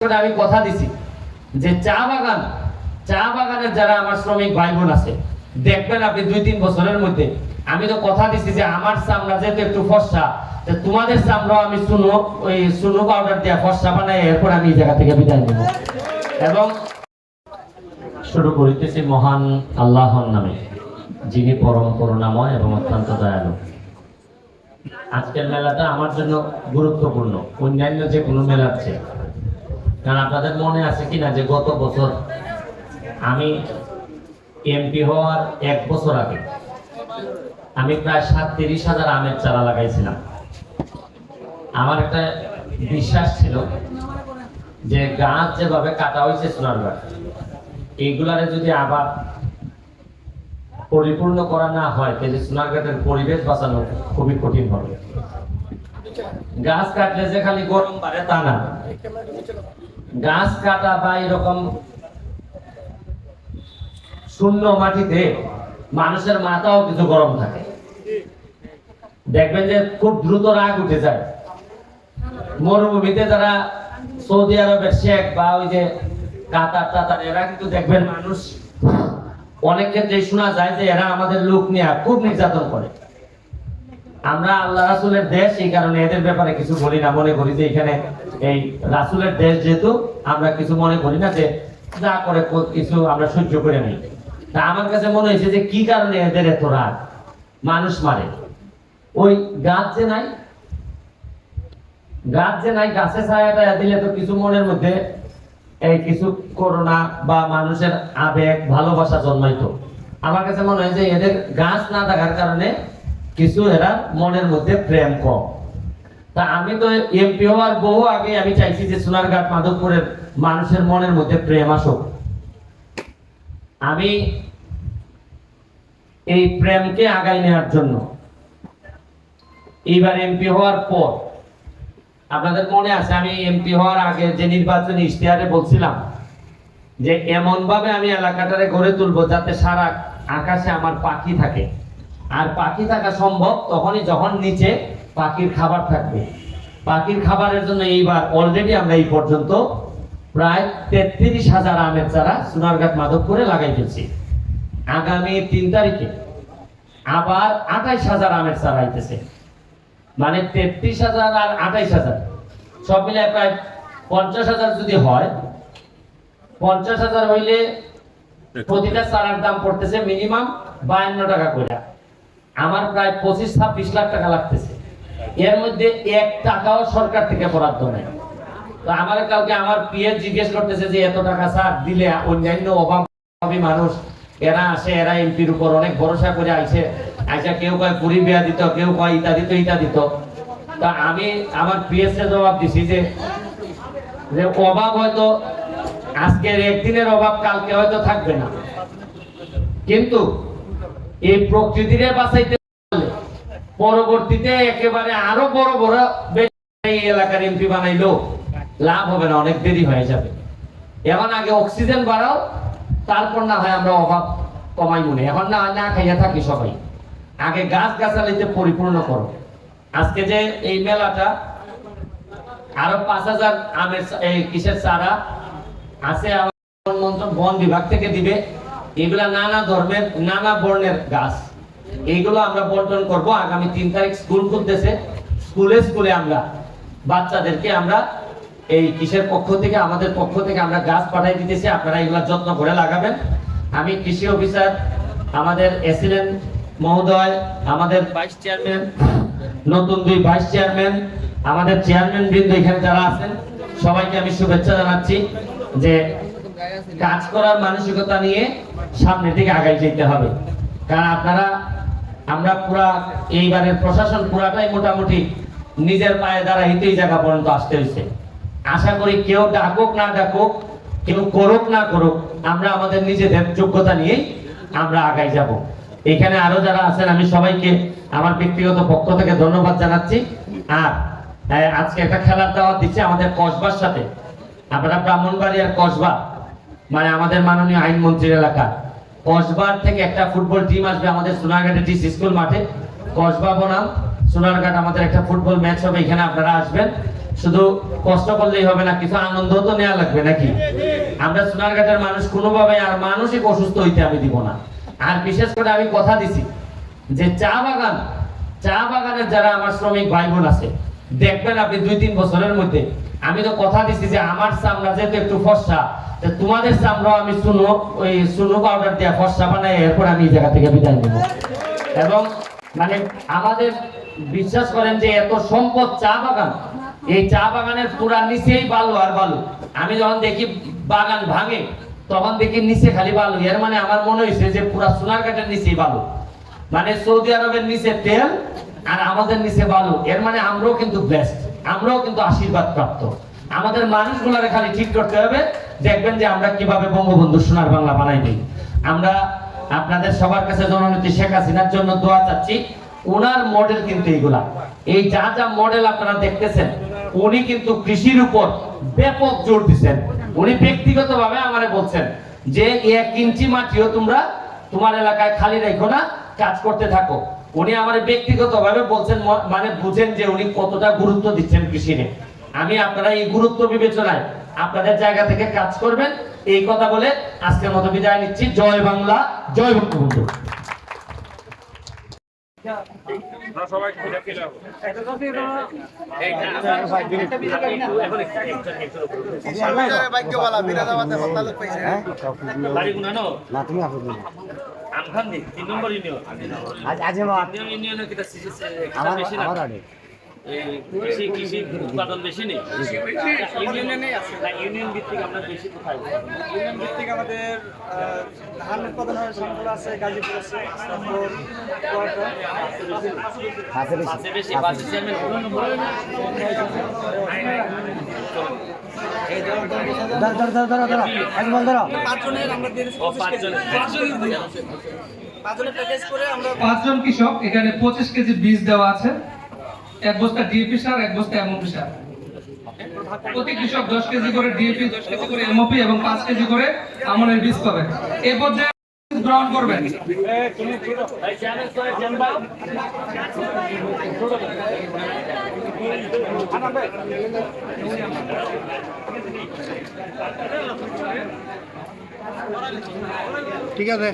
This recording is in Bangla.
আমি কথা দিছি যে চা বাগানের যারা আমার শ্রমিক ভাই বোন আছে, দেখবেন আপনি 2-3 বছরের মধ্যে, আমি তো কথা দিছি যে আমার চামড়া যেহেতু একটু ফর্সা, তোমাদের চামড়াও আমি সুনো পাউডার দিয়ে ফর্সা বানাই, এরপর আমি এই জায়গা থেকে বিদায় নেব। এবং শুরু করিতেছি মহান আল্লাহর নামে, যিনি পরম করুণাময় এবং অত্যন্ত দয়ালু। আজকের মেলাটা আমার জন্য গুরুত্বপূর্ণ অন্যান্য যে কোনো মেলার চেয়ে। কারণ আপনাদের মনে আছে কিনা যে গত বছর আমি এমপি হওয়ার 1 বছর আগে আমি প্রায় 37,000 আমের চারা লাগাইছিলাম। আমার একটা বিশ্বাস ছিল যে গাছ যেভাবে কাটা হয়েছে সোনারগাঁ, এইগুলারে যদি আবার পরিপূর্ণ করা না হয় তাহলে সোনারগাঁটের পরিবেশ বাঁচানো খুবই কঠিন হবে। গাছ কাটলে যে খালি গরম বাড়ে তা না, গাছ কাটা বা এরকম শূন্য মাটিতে মানুষের মাথাও কিছু গরম থাকে। দেখবেন যে খুব দ্রুত রাগ উঠে যায়। মরুভূমিতে যারা সৌদি আরবের শেখ বা ওই যে কাতার টাতার, এরা কিন্তু দেখবেন মানুষ অনেক ক্ষেত্রে শোনা যায় যে এরা আমাদের লোক নিয়ে খুব নির্যাতন করে। আমরা আল্লাহ রাসূলের দেশ, এই কারণে এদের ব্যাপারে কিছু বলি না। মনে করি যে এখানে এই রাসূলের দেশ যেহেতু, আমরা কিছু মনে করি না, যে যা করে কিছু আমরা সহ্য করে নিই। তা আমার কাছে মনে হয়েছে যে কি কারণে এদের এত রাগ, মানুষ মারে। ওই গাছ যে নাই, গাছে ছায়াটা দিলে তো কিছু মনের মধ্যে এই কিছু করোনা বা মানুষের আবেগ ভালোবাসা জন্মাইতো। আমার কাছে মনে হয় যে এদের গাছ না থাকার কারণে কিছু এরা মনের মধ্যে প্রেম কম। তা আমি তো এমপি হওয়ার বহু আগে আমি চাইছি যে সোনারঘাট মাধবপুরের মানুষের মনের মধ্যে প্রেম আসুক। আমি এই প্রেমকে আগাই নেওয়ার জন্য এইবার এমপি হওয়ার পর, আপনাদের মনে আছে আমি এমপি হওয়ার আগে যে নির্বাচনী ইশতেহারে বলছিলাম যে এমন ভাবে আমি এলাকাটারে গড়ে তুলবো যাতে সারা আকাশে আমার পাখি থাকে। আর পাখি থাকা সম্ভব তখনই যখন নিচে পাখির খাবার থাকবে। পাখির খাবারের জন্য এইবার অলরেডি আমরা এই পর্যন্ত প্রায় 33,000 আমের চারা সোনারঘাট মাধবপুরে লাগাই ফেলছি। আগামী 3 তারিখে আবার 28,000 আমের চারা আইতেছে। মানে 33,000 আর 28,000 সব মিলে প্রায় 50,000 যদি হয়, 50,000 হইলে প্রতিটা চারার দাম পড়তেছে মিনিমাম 52 টাকা করে। আমার প্রায় 25-26 লাখ টাকা লাগতেছে। এর মধ্যে 1 টাকাও সরকার থেকে বরাদ্দ নেই। তো আমার কালকে আমার পিএ জিজ্ঞেস করতেছে যে এত টাকা স্যার দিলে অন্যান্য অভাবী মানুষ এরা আসে, এরা এমপির উপর অনেক ভরসা করে আইছে, কেউ কয় পুরি বিয়া দিত, কেউ কয় ইটা দিত। তা আমি আমার পিএস এর জবাব দিছি যে অভাব হয়তো আজকের একদিনের অভাব কালকে হয়তো থাকবে না, কিন্তু এই প্রকৃতিরে বাঁচাইতে পরবর্তীতে একেবারে আরো বড় বড় এই এলাকার এমপি বানাইলো লাভ হবে না, অনেক দেরি হয়ে যাবে। এখন আগে অক্সিজেন বাড়াও, তারপর না হয় আমরা অভাব কমাই মনে। এখন না খাইয়া থাকি সবাই, আগে গাছ গাছালিতে পরিপূর্ণ করো। আজকে যে এই মেলাটা আরো 5,000 আমের এই কিসের চারা আছে বন বিভাগ থেকে দিবে। এগুলা নানা ধর্মের নানা বর্ণের গাছ, এইগুলো আমরা বন্টন করব। আগামী 3 তারিখ স্কুল খুলতেছে, স্কুলে আমরা বাচ্চাদেরকে আমরা এই কিসের পক্ষ থেকে, আমাদের পক্ষ থেকে আমরা গাছ পাঠাই দিতেছি। আপনারা এগুলা যত্ন করে লাগাবেন। আমি কৃষি অফিসার, আমাদের এসিলেন্ট মহোদয়, আমাদের ভাইস চেয়ারম্যান, নতুন 2 ভাইস চেয়ারম্যান, আমাদের চেয়ারম্যান বৃন্দ এখানে যারা আছেন, সবাইকে আমি শুভেচ্ছা জানাচ্ছি যে কাজ করার মানসিকতা নিয়ে সামনের দিকে আগাই যেতে হবে। কারণ আমরা পুরা এইবারের প্রশাসন পুরাটাই মোটামুটি নিজের পায়ে দাঁড়াইতে এই জায়গা পর্যন্ত আসতে হয়েছে। আশা করি কেউ ডাকুক না ডাকুক, কেউ করুক না করুক, আমরা আমাদের নিজেদের যোগ্যতা নিয়েই আমরা আগাই যাব। এখানে আরো যারা আছেন আমি সবাইকে আমার ব্যক্তিগত পক্ষ থেকে ধন্যবাদ জানাচ্ছি। আর আজকে একটা খেলার দাওয়াত দিচ্ছে আমাদের কসবার সাথে। আপনারা ব্রাহ্মণবাড়িয়ার কসবা, মানে আমাদের মাননীয় আইনমন্ত্রীর এলাকা, কসবার থেকে একটা ফুটবল টিম আসবে আমাদের সোনারঘাটে ডিসি স্কুল মাঠে। কসবা বনাম সোনারঘাট আমাদের একটা ফুটবল ম্যাচ হবে, এখানে আপনারা আসবেন। শুধু কষ্ট করলেই হবে না, কিছু আনন্দ তো নেওয়া লাগবে নাকি? আমরা সোনারঘাটের মানুষ কোনোভাবে আর মানসিক অসুস্থ হইতে আমি দিব না। আর বিশেষ করে আমি কথা দিছি যে চা বাগানের যারা আমার শ্রমিক ভাই বোন আছে, দেখবেন আপনি 2-3 বছরের মধ্যে, আমি তো কথা দিছি যে আমার চামড়া যেহেতু একটু ফর্সা, তোমাদের চামড়া আমি সুনো পাউডার দিয়ে ফর্সা বানাই, এরপর আমি এই জায়গা থেকে বিদায় নেব। এবং মানে আমাদের বিশ্বাস করেন যে এত সম্পদ চা বাগান, এই চা বাগানের পুরা নিচেই বালু আর বালু। আমি যখন দেখি বাগান ভাঙে তখন দেখি নিচে খালি বালু, এর মানে আমার মনে হয়েছে যে পুরা সোনারঘাটের নিচেই বালু, মানে সৌদি আরবের নিচে তেল আর আমাদের নিচে বালু। এর মানে আমরাও কিন্তু ব্লেসড, আমরাও কিন্তু আশীর্বাদ প্রাপ্ত। আমাদের মানুষগুলোরে খালি ঠিক করতে হবে, দেখবেন যে আমরা কিভাবে বঙ্গবন্ধু সোনার বাংলা বানাই দিই। আমরা আপনাদের সবার কাছে জননেত্রী শেখ হাসিনার জন্য দোয়া চাচ্ছি। ওনার মডেল কিন্তু এইগুলা, এই যা যা মডেল আপনারা দেখতেছেন, উনি কিন্তু কৃষির উপর ব্যাপক জোর দিচ্ছেন। উনি ব্যক্তিগতভাবে আমারে বলছেন যে 1 ইঞ্চি মাটিও তোমরা তোমার এলাকায় খালি রাখো না, কাজ করতে থাকো। উনি আমার ব্যক্তিগতভাবে বলছেন, মানে বুঝেন যে উনি কতটা গুরুত্ব দিচ্ছেন কৃষিরে। আমি আপনারা এই গুরুত্ব বিবেচনায় আপনাদের জায়গা থেকে কাজ করবেন, এই কথা বলে আজকের মতো বিদায় নিচ্ছি। জয় বাংলা, জয় বঙ্গবন্ধু। কৃষি উৎপাদন বেশি নেই ইউনিয়ন ভিত্তিক, আমরা বেশি কোথায় ইউনিয়ন ভিত্তিক আমাদের ধান উৎপাদন হয়, সম্পূর্ণ আছে, গাজীপুর আছে, পাঁচজন কৃষক এখানে 25 কেজি বীজ দেওয়া আছে, 1 বস্তা ডিএপি সার, 1 বস্তা এমওপি সার। প্রতি কৃষক 10 কেজি করে ডিএপি, 10 কেজি করে এমওপি এবং 5 কেজি করে আমনের বীজ পাবে। এই পর্যায়ে গ্রহণ করবেন। ঠিক আছে।